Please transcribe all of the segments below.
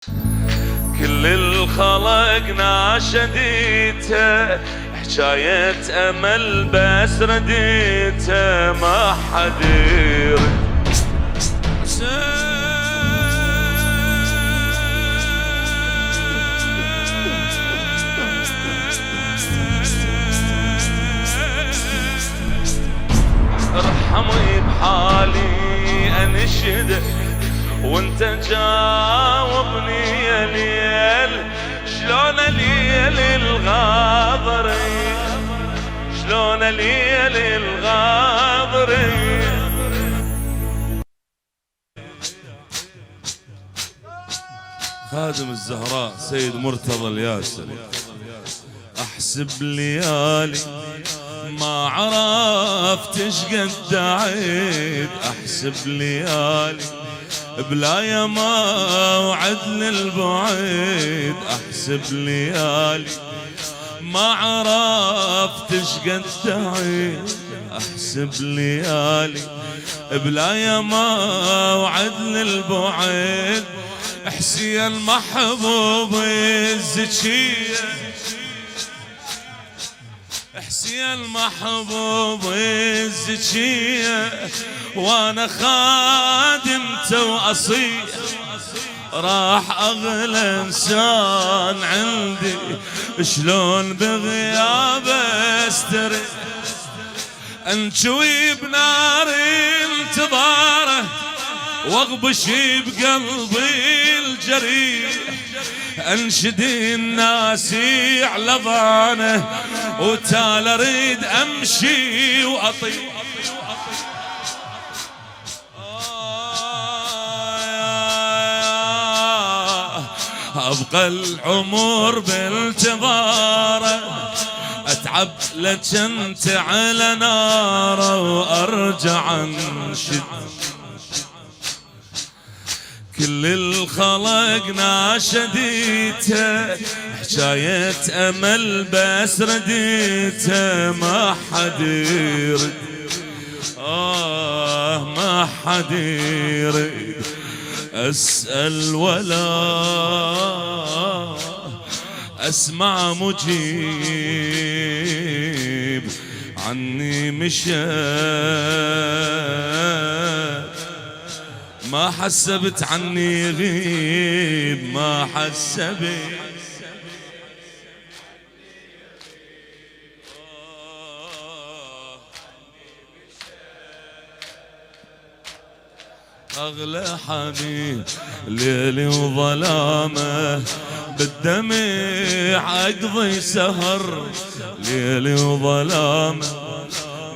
كل الخلق ناشديته، حجاية أمل بس رديته، ما حد يرد. ارحمي بحالي انشدك وانت جاوبني يا ليل، شلون ليل الغاضري، شلون ليل الغاضري. خادم الزهراء سيد مرتضى الياسر. احسب ليالي ما عرفت شقد عيد، احسب ليالي بلا يما وعدل البعيد، احسب ليالي ما عرفت شقد عيد، احسب ليالي بلا يما وعدل البعيد. حسين محبوب الزكية، حسين محبوب الزكية، وانا خادمته واصيح، راح اغلى انسان عندي، شلون بغيابه استريح، انجوي بنار انتظاره واغبش بقلبي الجريح، انشدي الناس على ضانه وتال اريد امشي واطيح. ابقى العمر بانتظاره، اتعب لك انت على ناره وارجع انشد. كل الخلق ناشديته، حجاية امل بس رديته، ما حد يرد، ما حد يرد. اسأل ولا اسمع مجيب، عني مشى ما حسبت عني غيب، ما حسبت. أغلى حبيب ليلي وظلامه، بالدمع أقضي سهر ليلي وظلامه،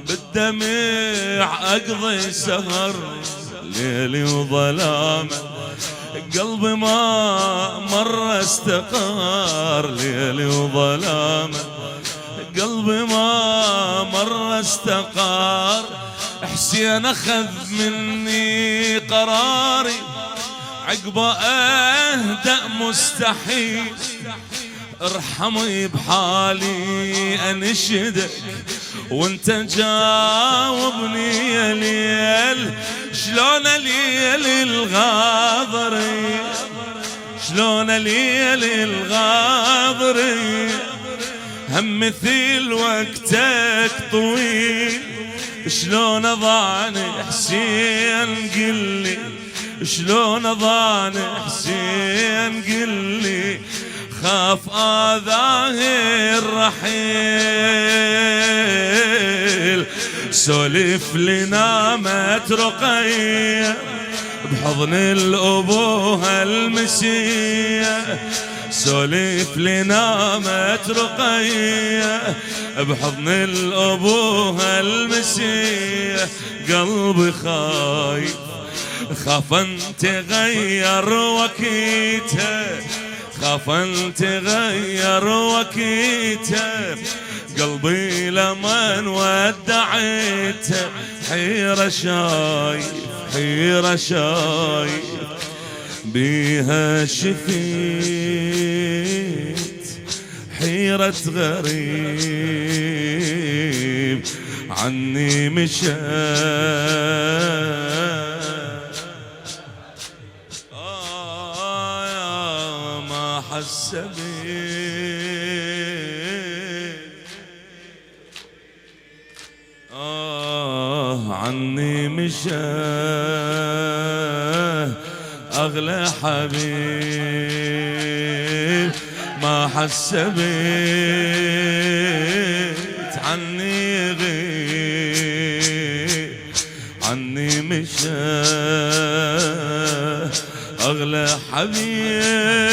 بالدمع أقضي سهر ليلي وظلامه. قلبي ما مرة استقار ليلي وظلامه، قلبي ما مرة استقار. حسين اخذ مني قراري، عقبه اهدأ مستحيل، ارحمي بحالي انشدك وانت جاوبني يا ليل، شلون ليل الغاضري، شلون ليل الغاضري. هم مثل وقتك طويل، شلون ضاني حسين قلي، شلون ضاني حسين قلي. خاف آذاه الرحيل، سولف لنا مات رقية بحضن الأبوها المسية، سولف لنا مات رقية بحضن الأبوها المسية. قلبي خايف خاف ان تغير وكيته، خاف ان تغير وكيته. قلبي لما ودعيته حيرة شايف، حيرة شايف بيها شفيت، حيرة غريب عني مشى. حس بي عني مشى أغلى حبيب ما حس بيت عني غيب عني مشى أغلى حبيب